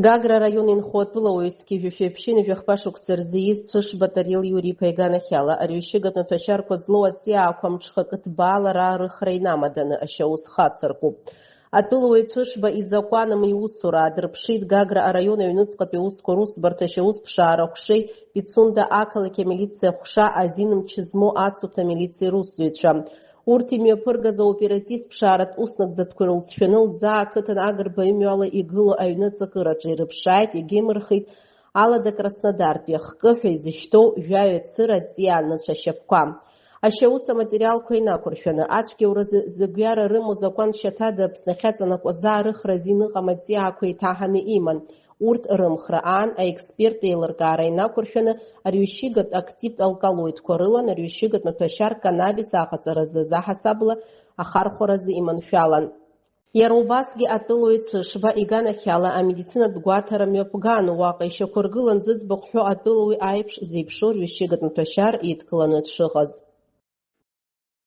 Гагра район инхотбылауиски жуфепшин жахпашук сырзиз цыш батарил Юрий Пайганахяла, арющигат на тошарку зло отсиаком чхакатбала рыхрейнамаданы ашаус хацарку. Атылуи цышба изакуаном и усура, адрпшит Гагра района юныцкапи ускорус барташеус пшара хшей, пицунда акалаке милиция хша азиным чизмо ацута милиции русуича. Уртимия пыргаза оператив пшарат уснак заткурыл цшвеныл дза кытын агрба имёла игылу айныца кыраджи рыпшайт и гемырхит алада Краснодарпе хкыхэ изыштоу жваю цыра цианна шашапкам. Ашауса материал койна куршвена ачке уразы зыгвяра рыму закон шатада пснахяцана коза рыхразины гаматия койтаханы иман. Урт рымхраан, а эксперт ейлыргара инакуршвена арющигат актив алкалоид корылан, арющигат на тошар каннабис ахацаразы захасабла ахархоразы иманфялан. Ярубасги атылуи цышба иганахяла, а медицина дгуатара мёпгану вака ещё кургылан зыцбаххё атылуи айпш зипшур вещигат на тошар и иткаланы тшыгаз.